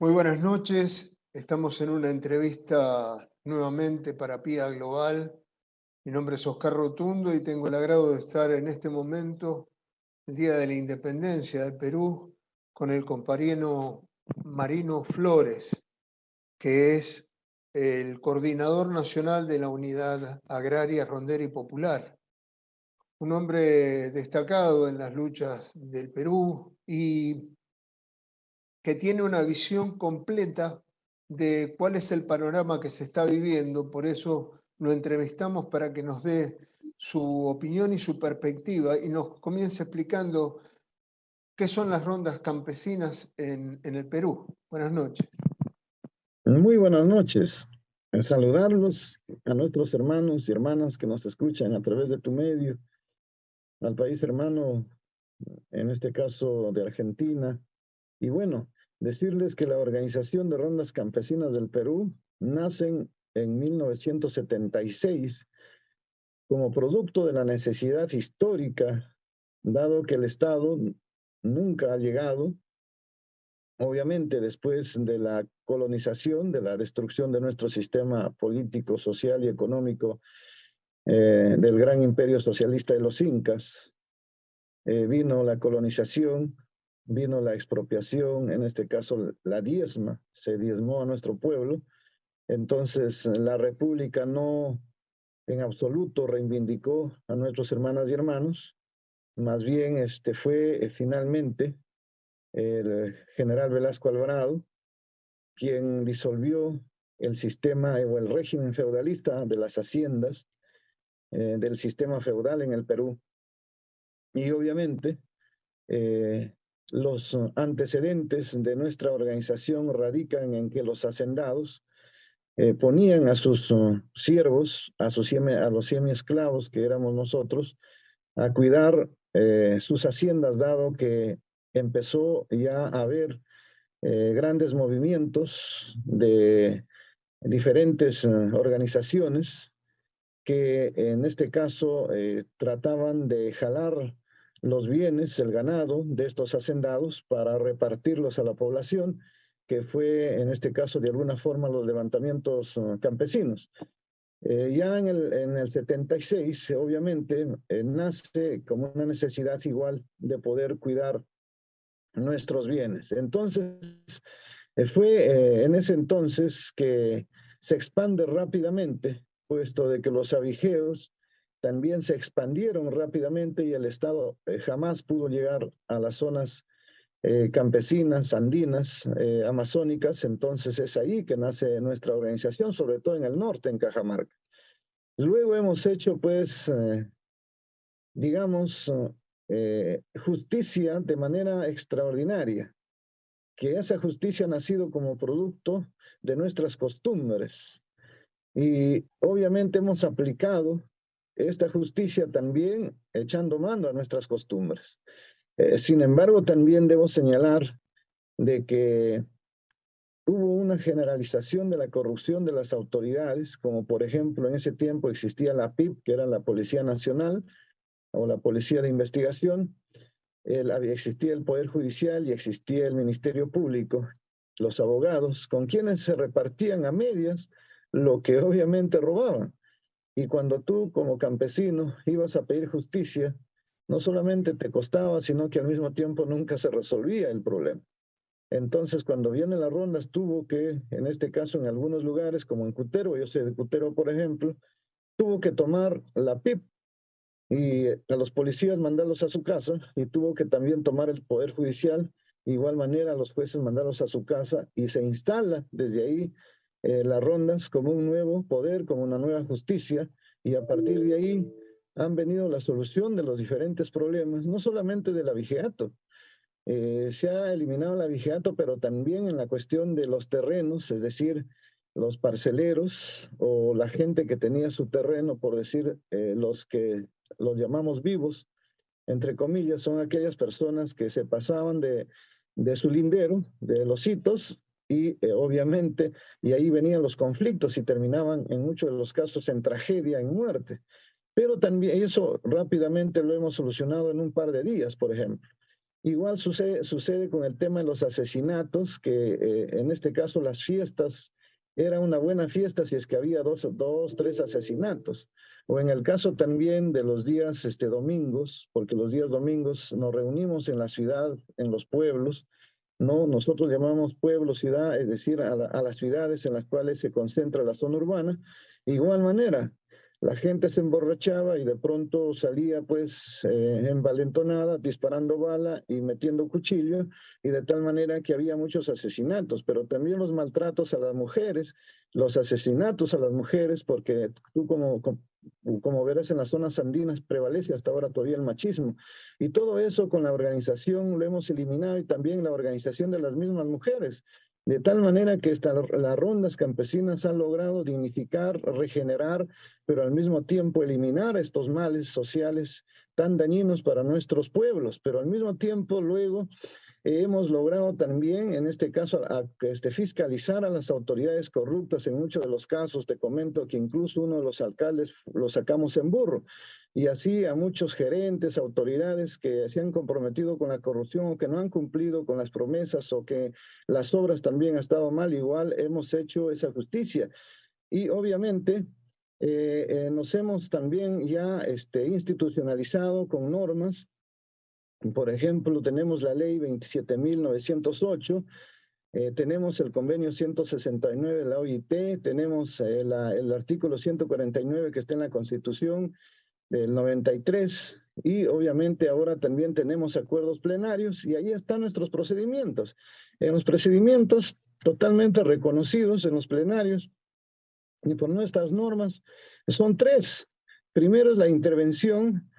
Muy buenas noches. Estamos en una entrevista nuevamente para PIA Global. Mi nombre es Oscar Rotundo y tengo el agrado de estar en este momento, el Día de la Independencia del Perú, con el compañero Marino Flores, que es el coordinador nacional de la Unidad Agraria Rondera y Popular. Un hombre destacado en las luchas del Perú y que tiene una visión completa de cuál es el panorama que se está viviendo. Por eso lo entrevistamos para que nos dé su opinión y su perspectiva y nos comience explicando qué son las rondas campesinas en el Perú. Buenas noches. Muy buenas noches. Saludarlos a nuestros hermanos y hermanas que nos escuchan a través de tu medio, al país hermano, en este caso de Argentina. Y bueno, decirles que la Organización de Rondas Campesinas del Perú nacen en 1976 como producto de la necesidad histórica, dado que el Estado nunca ha llegado. Obviamente, después de la colonización, de la destrucción de nuestro sistema político, social y económico del gran imperio socialista de los incas, vino la colonización, vino la expropiación, en este caso la diezma, se diezmó a nuestro pueblo. Entonces, la República no en absoluto reivindicó a nuestros hermanas y hermanos, más bien fue finalmente el general Velasco Alvarado quien disolvió el sistema o el régimen feudalista de las haciendas del sistema feudal en el Perú. Y obviamente los antecedentes de nuestra organización radican en que los hacendados ponían a sus siervos, a los semiesclavos que éramos nosotros, a cuidar sus haciendas, dado que empezó ya a haber grandes movimientos de diferentes organizaciones que en este caso trataban de jalar los bienes, el ganado de estos hacendados para repartirlos a la población, que fue en este caso de alguna forma los levantamientos campesinos. Ya en el 76, obviamente, nace como una necesidad igual de poder cuidar nuestros bienes. Entonces, fue en ese entonces que se expande rápidamente, puesto de que los abigeos también se expandieron rápidamente y el Estado jamás pudo llegar a las zonas campesinas, andinas, amazónicas. Entonces es ahí que nace nuestra organización, sobre todo en el norte, en Cajamarca. Luego hemos hecho, pues, digamos, justicia de manera extraordinaria, que esa justicia ha nacido como producto de nuestras costumbres. Y obviamente hemos aplicado esta justicia también echando mano a nuestras costumbres. Sin embargo, también debo señalar de que hubo una generalización de la corrupción de las autoridades, como por ejemplo en ese tiempo existía la PIP, que era la Policía Nacional, o la Policía de Investigación, existía el Poder Judicial y existía el Ministerio Público, los abogados, con quienes se repartían a medias lo que obviamente robaban. Y cuando tú como campesino ibas a pedir justicia, no solamente te costaba, sino que al mismo tiempo nunca se resolvía el problema. Entonces, cuando vienen las rondas, tuvo que, en este caso, en algunos lugares, como en Cutero, yo soy de Cutero, por ejemplo, tuvo que tomar la PIP y a los policías mandarlos a su casa, y tuvo que también tomar el Poder Judicial, de igual manera a los jueces mandarlos a su casa, y se instala desde ahí las rondas como un nuevo poder, como una nueva justicia, y a partir de ahí han venido la solución de los diferentes problemas, no solamente del abigeato. Se ha eliminado el abigeato, pero también en la cuestión de los terrenos, es decir, los parceleros o la gente que tenía su terreno, por decir, los que los llamamos vivos, entre comillas, son aquellas personas que se pasaban de su lindero, de los hitos, y obviamente, y ahí venían los conflictos y terminaban en muchos de los casos en tragedia, en muerte. Pero también eso rápidamente lo hemos solucionado en un par de días, por ejemplo. Igual sucede con el tema de los asesinatos, que en este caso las fiestas, era una buena fiesta si es que había tres asesinatos. O en el caso también de los días domingos, porque los días domingos nos reunimos en la ciudad, en los pueblos, ¿no? Nosotros llamamos pueblo, ciudad, es decir, a las ciudades en las cuales se concentra la zona urbana. Igual manera, la gente se emborrachaba y de pronto salía pues envalentonada, disparando bala y metiendo cuchillo, y de tal manera que había muchos asesinatos, pero también los maltratos a las mujeres, los asesinatos a las mujeres, porque tú como verás en las zonas andinas prevalece hasta ahora todavía el machismo, y todo eso con la organización lo hemos eliminado, y también la organización de las mismas mujeres. De tal manera que las rondas campesinas han logrado dignificar, regenerar, pero al mismo tiempo eliminar estos males sociales tan dañinos para nuestros pueblos. Pero al mismo tiempo luego hemos logrado también, en este caso, fiscalizar a las autoridades corruptas. En muchos de los casos, te comento que incluso uno de los alcaldes lo sacamos en burro. Y así a muchos gerentes, autoridades que se han comprometido con la corrupción o que no han cumplido con las promesas o que las obras también han estado mal, igual hemos hecho esa justicia. Y obviamente nos hemos también ya institucionalizado con normas. Por ejemplo, tenemos la ley 27.908, tenemos el convenio 169 de la OIT, tenemos el artículo 149 que está en la Constitución del 93, y obviamente ahora también tenemos acuerdos plenarios, y ahí están nuestros procedimientos. En los procedimientos totalmente reconocidos en los plenarios y por nuestras normas son tres. Primero es la intervención.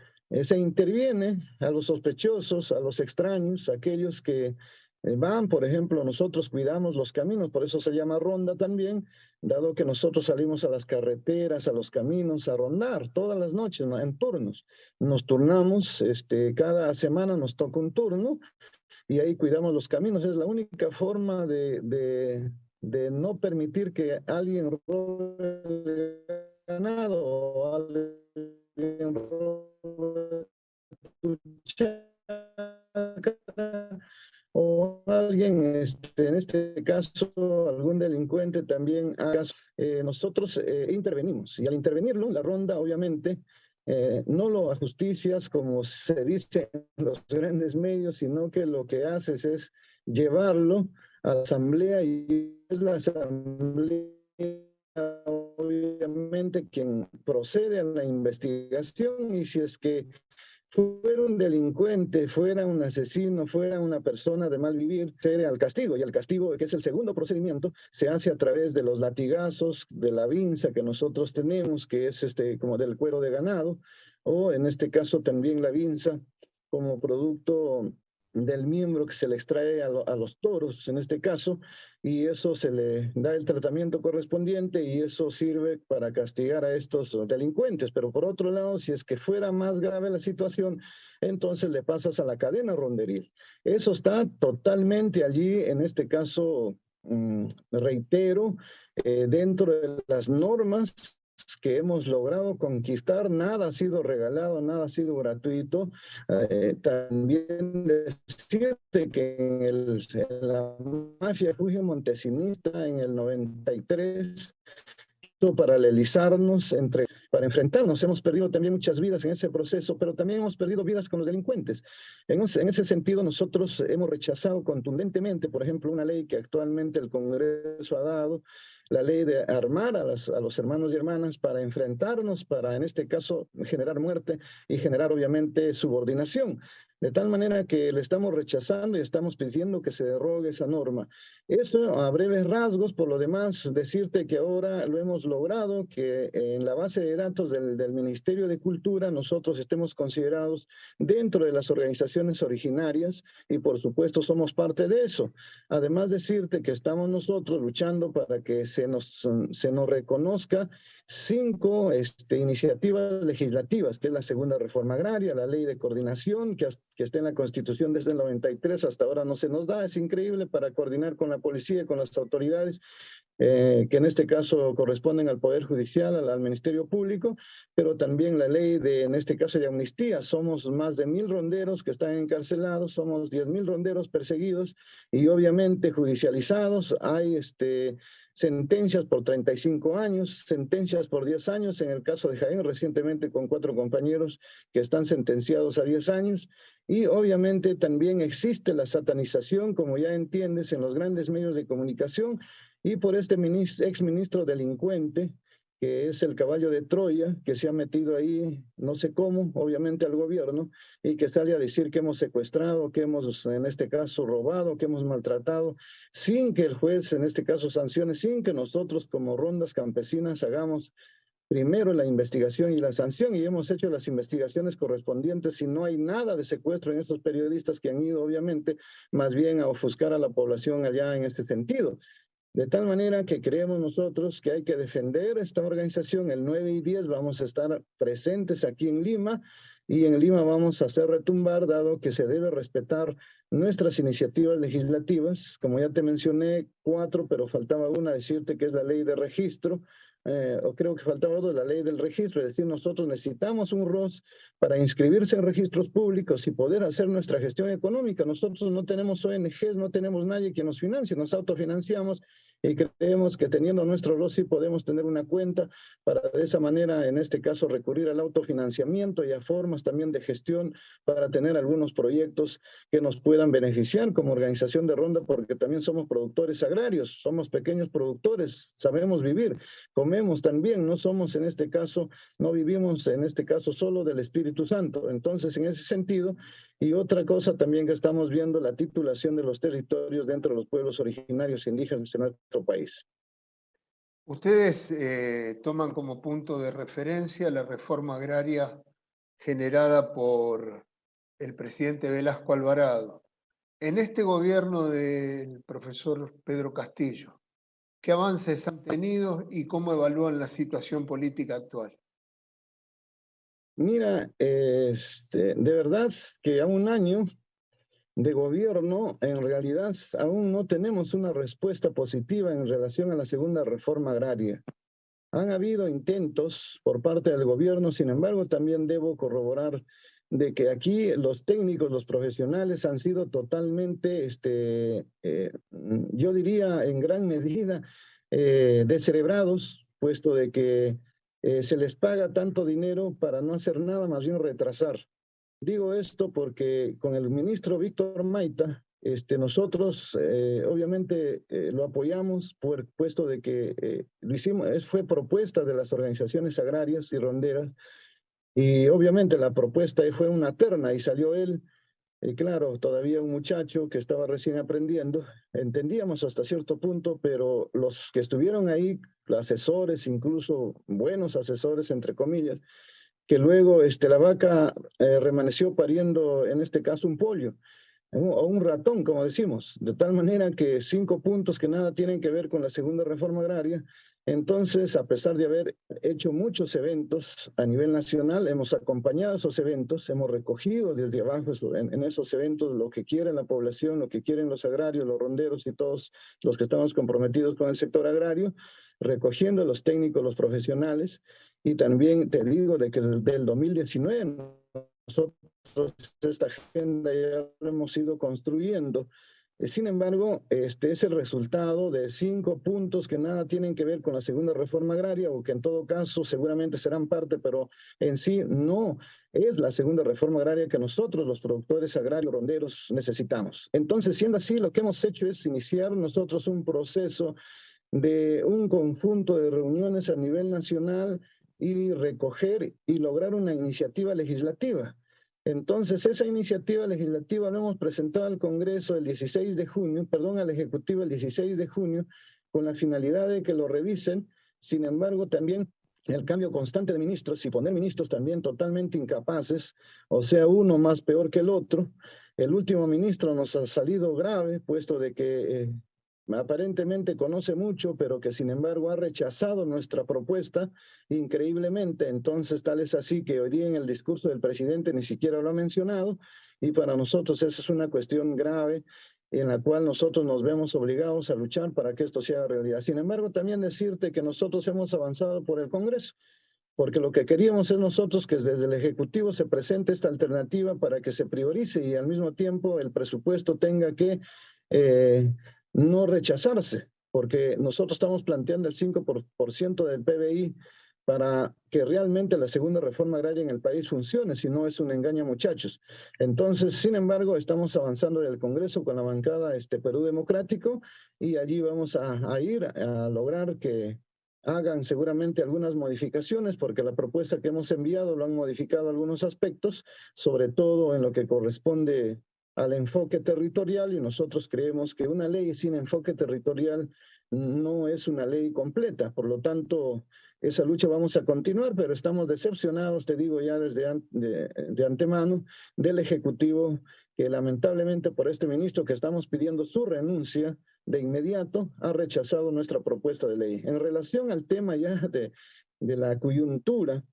Se interviene a los sospechosos, a los extraños, a aquellos que van, por ejemplo, nosotros cuidamos los caminos, por eso se llama ronda también, dado que nosotros salimos a las carreteras, a los caminos, a rondar todas las noches, ¿no? En turnos. Nos turnamos, cada semana nos toca un turno, y ahí cuidamos los caminos. Es la única forma de no permitir que alguien robe el ganado o alguien robe tu chacra, o alguien, en este caso, algún delincuente también haga caso. Nosotros intervenimos, y al intervenirlo, la ronda obviamente no lo ajusticias como se dice en los grandes medios, sino que lo que haces es llevarlo a la asamblea, y es la asamblea obviamente quien procede a la investigación, y si es que fuera un delincuente, fuera un asesino, fuera una persona de mal vivir, se al castigo. Y el castigo, que es el segundo procedimiento, se hace a través de los latigazos, de la vinza que nosotros tenemos, que es como del cuero de ganado, o en este caso también la vinza como producto del miembro que se le extrae a los toros, en este caso, y eso se le da el tratamiento correspondiente, y eso sirve para castigar a estos delincuentes. Pero por otro lado, si es que fuera más grave la situación, entonces le pasas a la cadena ronderil. Eso está totalmente allí, en este caso, reitero, dentro de las normas que hemos logrado conquistar. Nada ha sido regalado, nada ha sido gratuito. También decirte que en la mafia Fugio Montesinista en el 93, paralelizarnos para enfrentarnos. Hemos perdido también muchas vidas en ese proceso, pero también hemos perdido vidas con los delincuentes. En ese sentido, nosotros hemos rechazado contundentemente, por ejemplo, una ley que actualmente el Congreso ha dado, la ley de armar a los hermanos y hermanas para enfrentarnos, para en este caso generar muerte y generar obviamente subordinación. De tal manera que le estamos rechazando y estamos pidiendo que se derogue esa norma. Eso a breves rasgos. Por lo demás, decirte que ahora lo hemos logrado, que en la base de datos del Ministerio de Cultura nosotros estemos considerados dentro de las organizaciones originarias, y por supuesto somos parte de eso. Además, decirte que estamos nosotros luchando para que se nos reconozca 5 iniciativas legislativas, que es la segunda reforma agraria, la ley de coordinación, que está en la Constitución desde el 93, hasta ahora no se nos da, es increíble, para coordinar con la policía y con las autoridades, que en este caso corresponden al Poder Judicial, al Ministerio Público, pero también la ley en este caso de amnistía. Somos más de 1000 ronderos que están encarcelados, somos 10.000 ronderos perseguidos y obviamente judicializados. Hay sentencias por 35 años, sentencias por 10 años, en el caso de Jaén recientemente con 4 compañeros que están sentenciados a 10 años, y obviamente también existe la satanización, como ya entiendes, en los grandes medios de comunicación, y por este exministro delincuente, que es el caballo de Troya, que se ha metido ahí, no sé cómo, obviamente al gobierno, y que sale a decir que hemos secuestrado, que hemos, en este caso, robado, que hemos maltratado, sin que el juez, en este caso, sancione, sin que nosotros como rondas campesinas hagamos primero la investigación y la sanción, y hemos hecho las investigaciones correspondientes y no hay nada de secuestro en estos periodistas que han ido, obviamente, más bien a ofuscar a la población allá en este sentido. De tal manera que creemos nosotros que hay que defender esta organización. El 9 y 10 vamos a estar presentes aquí en Lima, y en Lima vamos a hacer retumbar, dado que se debe respetar nuestras iniciativas legislativas. Como ya te mencioné, 4, pero faltaba una, decirte que es la ley de registro, o creo que faltaba 2, la ley del registro. Es decir, nosotros necesitamos un ROS para inscribirse en registros públicos y poder hacer nuestra gestión económica. Nosotros no tenemos ONGs, no tenemos nadie que nos financie, nos autofinanciamos, y creemos que teniendo nuestro ROS sí podemos tener una cuenta para de esa manera, en este caso, recurrir al autofinanciamiento y a formas también de gestión para tener algunos proyectos que nos puedan beneficiar como organización de ronda, porque también somos productores agrarios, somos pequeños productores, sabemos vivir, comemos también, no somos en este caso, no vivimos en este caso solo del Espíritu Santo. Entonces, en ese sentido, y otra cosa también que estamos viendo, la titulación de los territorios dentro de los pueblos originarios indígenas en nuestro país. Ustedes toman como punto de referencia la reforma agraria generada por el presidente Velasco Alvarado. En este gobierno del profesor Pedro Castillo, ¿qué avances han tenido y cómo evalúan la situación política actual? Mira, de verdad que a un año de gobierno, en realidad aún no tenemos una respuesta positiva en relación a la segunda reforma agraria. Han habido intentos por parte del gobierno, sin embargo, también debo corroborar de que aquí los técnicos, los profesionales han sido totalmente, yo diría en gran medida, descerebrados, puesto de que se les paga tanto dinero para no hacer nada, más bien retrasar. Digo esto porque con el ministro Víctor Maita, nosotros obviamente lo apoyamos, puesto de que lo hicimos, fue propuesta de las organizaciones agrarias y ronderas, y obviamente la propuesta fue una terna y salió él, claro, todavía un muchacho que estaba recién aprendiendo. Entendíamos hasta cierto punto, pero los que estuvieron ahí, los asesores, incluso buenos asesores, entre comillas, que luego la vaca remaneció pariendo, en este caso, un pollo, o un ratón, como decimos, de tal manera que 5 puntos que nada tienen que ver con la segunda reforma agraria. Entonces, a pesar de haber hecho muchos eventos a nivel nacional, hemos acompañado esos eventos, hemos recogido desde abajo en esos eventos lo que quiere la población, lo que quieren los agrarios, los ronderos y todos los que estamos comprometidos con el sector agrario, recogiendo los técnicos, los profesionales. Y también te digo de que del 2019 nosotros esta agenda ya la hemos ido construyendo. Sin embargo, este es el resultado de 5 puntos que nada tienen que ver con la segunda reforma agraria, o que en todo caso seguramente serán parte, pero en sí no es la segunda reforma agraria que nosotros, los productores agrarios ronderos, necesitamos. Entonces, siendo así, lo que hemos hecho es iniciar nosotros un proceso de un conjunto de reuniones a nivel nacional y recoger y lograr una iniciativa legislativa. Entonces, esa iniciativa legislativa la hemos presentado al Congreso el 16 de junio, perdón, al Ejecutivo el 16 de junio, con la finalidad de que lo revisen. Sin embargo, también el cambio constante de ministros y poner ministros también totalmente incapaces, o sea, uno más peor que el otro. El último ministro nos ha salido grave, puesto de que aparentemente conoce mucho, pero que sin embargo ha rechazado nuestra propuesta increíblemente. Entonces, tal es así que hoy día en el discurso del presidente ni siquiera lo ha mencionado, y para nosotros esa es una cuestión grave en la cual nosotros nos vemos obligados a luchar para que esto sea realidad. Sin embargo, también decirte que nosotros hemos avanzado por el Congreso, porque lo que queríamos es nosotros que desde el Ejecutivo se presente esta alternativa para que se priorice y al mismo tiempo el presupuesto tenga que no rechazarse, porque nosotros estamos planteando el 5% del PBI para que realmente la segunda reforma agraria en el país funcione, si no es un engaño, muchachos. Entonces, sin embargo, estamos avanzando en el Congreso con la bancada Perú Democrático, y allí vamos a ir a lograr que hagan seguramente algunas modificaciones, porque la propuesta que hemos enviado lo han modificado algunos aspectos, sobre todo en lo que corresponde al enfoque territorial, y nosotros creemos que una ley sin enfoque territorial no es una ley completa. Por lo tanto, esa lucha vamos a continuar, pero estamos decepcionados, te digo ya de antemano, del Ejecutivo, que lamentablemente por este ministro que estamos pidiendo su renuncia de inmediato, ha rechazado nuestra propuesta de ley. En relación al tema ya de la coyuntura,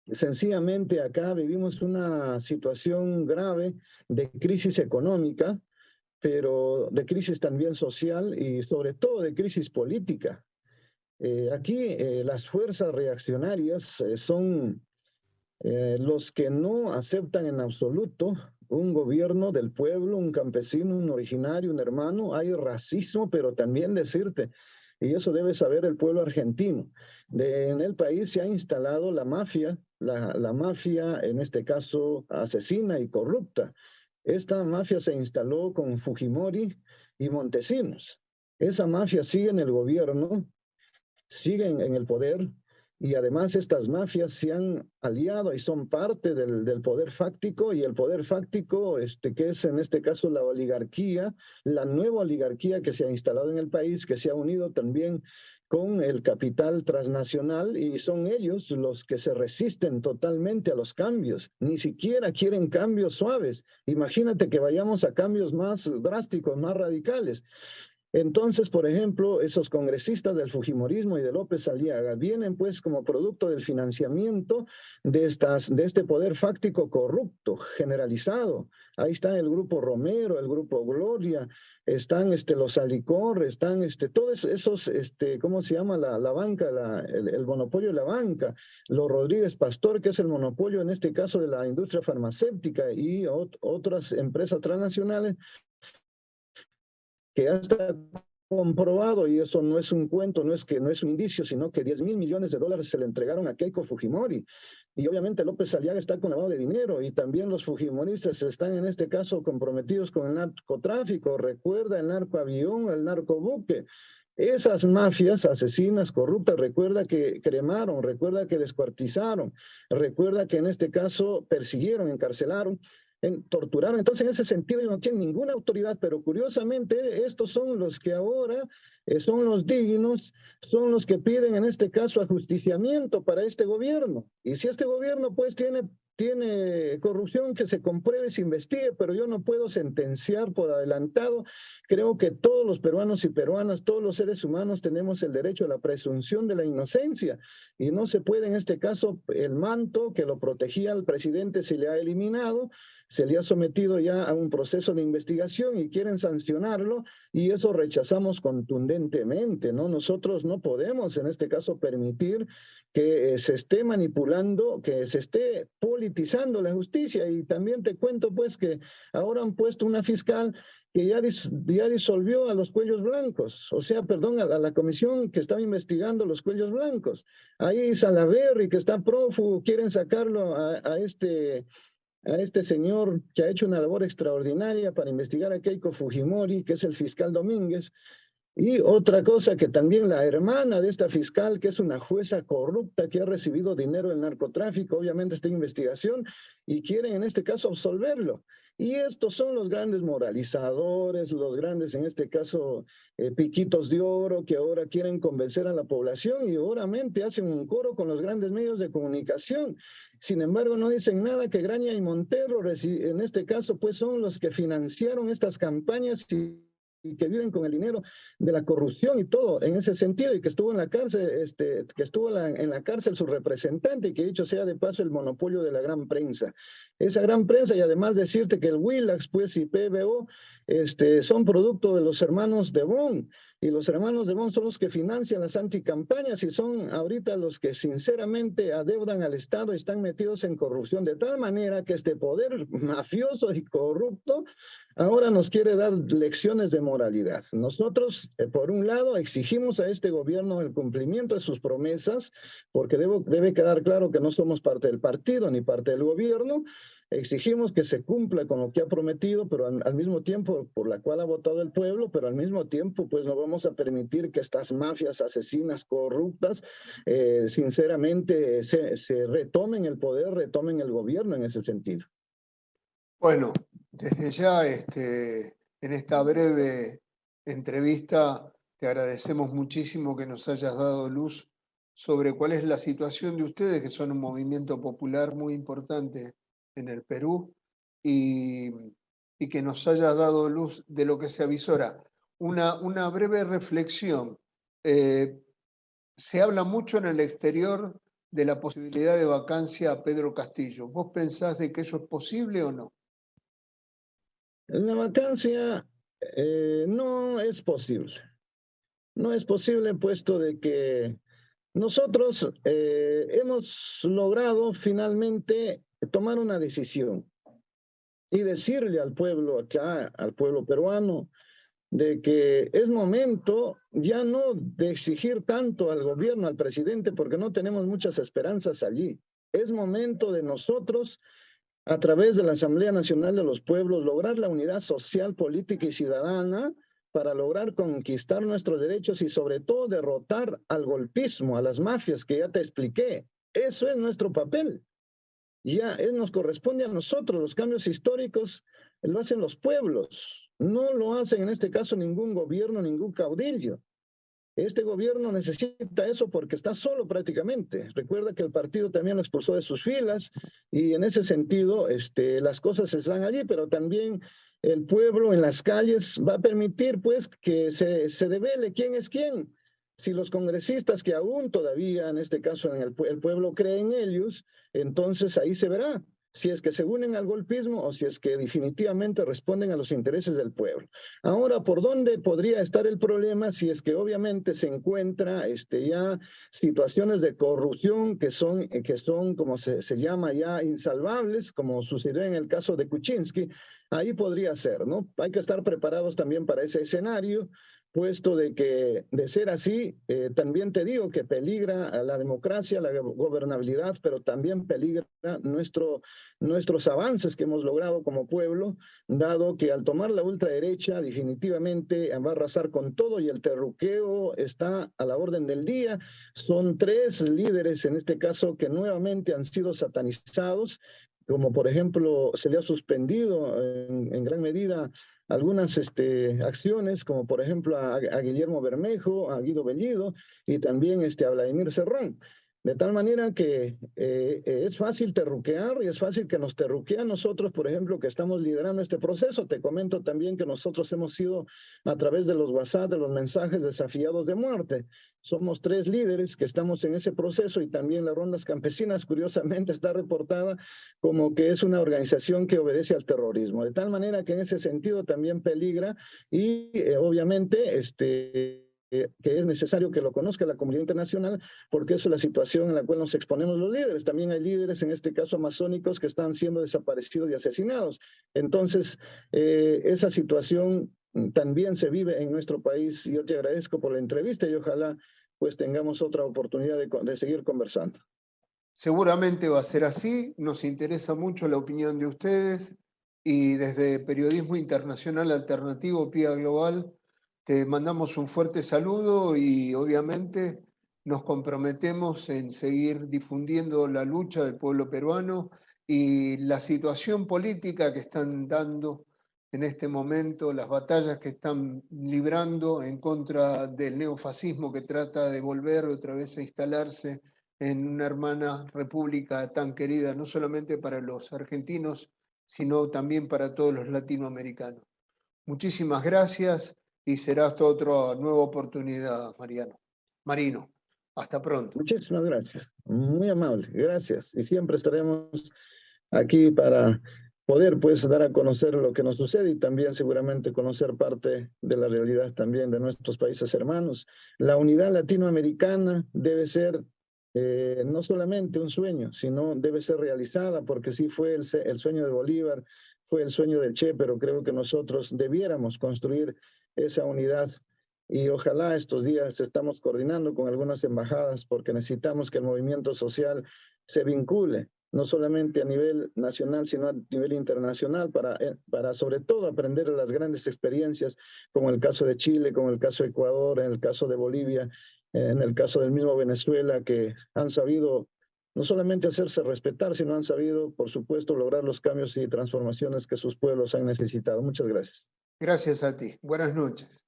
sencillamente acá vivimos una situación grave de crisis económica, pero de crisis también social y sobre todo de crisis política. Aquí las fuerzas reaccionarias son los que no aceptan en absoluto un gobierno del pueblo, un campesino, un originario, un hermano. Hay racismo, pero también decirte, y eso debe saber el pueblo argentino, en el país se ha instalado la mafia, la mafia en este caso asesina y corrupta. Esta mafia se instaló con Fujimori y Montesinos. Esa mafia sigue en el gobierno, siguen en el poder, y además estas mafias se han aliado y son parte del poder fáctico, y el poder fáctico, que es en este caso la oligarquía, la nueva oligarquía que se ha instalado en el país, que se ha unido también con el capital transnacional, y son ellos los que se resisten totalmente a los cambios, ni siquiera quieren cambios suaves. Imagínate que vayamos a cambios más drásticos, más radicales. Entonces, por ejemplo, esos congresistas del fujimorismo y de López Aliaga vienen pues como producto del financiamiento de este poder fáctico corrupto, generalizado. Ahí está el grupo Romero, el grupo Gloria, están los Alicor, están todos esos, ¿cómo se llama? La banca, el monopolio de la banca, los Rodríguez Pastor, que es el monopolio en este caso de la industria farmacéutica, y otras empresas transnacionales, que ya está comprobado, y eso no es un cuento, no es un indicio, sino que 10.000 millones de dólares se le entregaron a Keiko Fujimori. Y obviamente López Aliaga está con lavado de dinero, y también los fujimoristas están en este caso comprometidos con el narcotráfico. Recuerda el narcoavión, el narcobuque. Esas mafias asesinas, corruptas, recuerda que cremaron, recuerda que descuartizaron, recuerda que en este caso persiguieron, encarcelaron, torturaron. Entonces, en ese sentido, ellos no tienen ninguna autoridad, pero curiosamente, estos son los que ahora son los dignos, son los que piden en este caso ajusticiamiento para este gobierno. Y si este gobierno pues tiene corrupción, que se compruebe, se investigue, pero yo no puedo sentenciar por adelantado. Creo que todos los peruanos y peruanas, todos los seres humanos tenemos el derecho a la presunción de la inocencia, y no se puede en este caso, el manto que lo protegía al presidente se le ha eliminado, se le ha sometido ya a un proceso de investigación y quieren sancionarlo, y eso rechazamos contundentemente, ¿no? Nosotros no podemos en este caso permitir que se esté manipulando, que se esté politizando la justicia. Y también te cuento pues que ahora han puesto una fiscal que ya disolvió a los cuellos blancos, o sea, perdón, a la comisión que estaba investigando los cuellos blancos. Ahí Salaverry, que está prófugo, quieren sacarlo a este señor que ha hecho una labor extraordinaria para investigar a Keiko Fujimori, que es el fiscal Domínguez. Y otra cosa, que también la hermana de esta fiscal, que es una jueza corrupta que ha recibido dinero del narcotráfico, obviamente está en investigación, y quieren en este caso absolverlo. Y estos son los grandes moralizadores, los grandes, en este caso, piquitos de oro, que ahora quieren convencer a la población, y obviamente hacen un coro con los grandes medios de comunicación. Sin embargo, no dicen nada que Graña y Montero, en este caso, pues son los que financiaron estas campañas, y que viven con el dinero de la corrupción y todo en ese sentido, y que estuvo en la cárcel, que estuvo en la cárcel su representante, y que dicho sea de paso el monopolio de la gran prensa. Esa gran prensa, y además decirte que el Willax, pues, y PBO, son producto de los hermanos de Bon, y los hermanos de Bon son los que financian las anticampañas y son ahorita los que sinceramente adeudan al Estado y están metidos en corrupción, de tal manera que este poder mafioso y corrupto ahora nos quiere dar lecciones de moralidad. Nosotros, por un lado, exigimos a este gobierno el cumplimiento de sus promesas, porque debe quedar claro que no somos parte del partido ni parte del gobierno. Exigimos que se cumpla con lo que ha prometido, pero al mismo tiempo, por la cual ha votado el pueblo, pero al mismo tiempo, pues no vamos a permitir que estas mafias asesinas, corruptas, sinceramente, se retomen el poder, retomen el gobierno en ese sentido. Bueno, desde ya, en esta breve entrevista, te agradecemos muchísimo que nos hayas dado luz sobre cuál es la situación de ustedes, que son un movimiento popular muy importante en el Perú, y que nos hayas dado luz de lo que se avisora. Una breve reflexión. Se habla mucho en el exterior de la posibilidad de vacancia a Pedro Castillo. ¿Vos pensás de que eso es posible o no? La vacancia no es posible. No es posible puesto de que nosotros hemos logrado finalmente tomar una decisión y decirle al pueblo acá, al pueblo peruano, de que es momento ya no de exigir tanto al gobierno, al presidente, porque no tenemos muchas esperanzas allí. Es momento de nosotros, a través de la Asamblea Nacional de los Pueblos, lograr la unidad social, política y ciudadana para lograr conquistar nuestros derechos y sobre todo derrotar al golpismo, a las mafias que ya te expliqué. Eso es nuestro papel. Ya nos corresponde a nosotros. Los cambios históricos lo hacen los pueblos. No lo hacen en este caso ningún gobierno, ningún caudillo. Este gobierno necesita eso porque está solo prácticamente. Recuerda que el partido también lo expulsó de sus filas y en ese sentido las cosas están allí, pero también el pueblo en las calles va a permitir pues que se devele quién es quién. Si los congresistas que aún todavía, en este caso el pueblo cree en ellos, entonces ahí se verá si es que se unen al golpismo o si es que definitivamente responden a los intereses del pueblo. Ahora, ¿por dónde podría estar el problema? Si es que obviamente se encuentra ya situaciones de corrupción que son como se llama ya, insalvables, como sucedió en el caso de Kuczynski, ahí podría ser, ¿no? Hay que estar preparados también para ese escenario, puesto de que, de ser así, también te digo que peligra la democracia, la gobernabilidad, pero también peligra nuestros avances que hemos logrado como pueblo, dado que al tomar la ultraderecha definitivamente va a arrasar con todo y el terruqueo está a la orden del día. Son 3 líderes en este caso que nuevamente han sido satanizados, como por ejemplo se le ha suspendido en gran medida algunas acciones, como por ejemplo a Guillermo Bermejo, a Guido Bellido y también a Vladimir Cerrón. De tal manera que es fácil terruquear y es fácil que nos terruqueen a nosotros, por ejemplo, que estamos liderando este proceso. Te comento también que nosotros hemos sido, a través de los WhatsApp, de los mensajes, desafiados de muerte. Somos 3 líderes que estamos en ese proceso y también las Rondas Campesinas, curiosamente, está reportada como que es una organización que obedece al terrorismo. De tal manera que en ese sentido también peligra y obviamente que es necesario que lo conozca la comunidad internacional, porque esa es la situación en la cual nos exponemos los líderes. También hay líderes, en este caso amazónicos, que están siendo desaparecidos y asesinados. Entonces, esa situación también se vive en nuestro país. Yo te agradezco por la entrevista y ojalá pues tengamos otra oportunidad de seguir conversando. Seguramente va a ser así, nos interesa mucho la opinión de ustedes y desde Periodismo Internacional Alternativo PIA Global te mandamos un fuerte saludo y obviamente nos comprometemos en seguir difundiendo la lucha del pueblo peruano y la situación política que están dando en este momento, las batallas que están librando en contra del neofascismo que trata de volver otra vez a instalarse en una hermana república tan querida, no solamente para los argentinos, sino también para todos los latinoamericanos. Muchísimas gracias y será hasta otra nueva oportunidad, Marino. Hasta pronto. Muchísimas gracias. Muy amable. Gracias. Y siempre estaremos aquí para poder pues dar a conocer lo que nos sucede y también seguramente conocer parte de la realidad también de nuestros países hermanos. La unidad latinoamericana debe ser no solamente un sueño, sino debe ser realizada, porque sí fue el sueño de Bolívar, fue el sueño del Che, pero creo que nosotros debiéramos construir esa unidad y ojalá estos días estamos coordinando con algunas embajadas porque necesitamos que el movimiento social se vincule no solamente a nivel nacional, sino a nivel internacional, para sobre todo aprender de las grandes experiencias, como el caso de Chile, como el caso de Ecuador, en el caso de Bolivia, en el caso del mismo Venezuela, que han sabido no solamente hacerse respetar, sino han sabido, por supuesto, lograr los cambios y transformaciones que sus pueblos han necesitado. Muchas gracias. Gracias a ti. Buenas noches.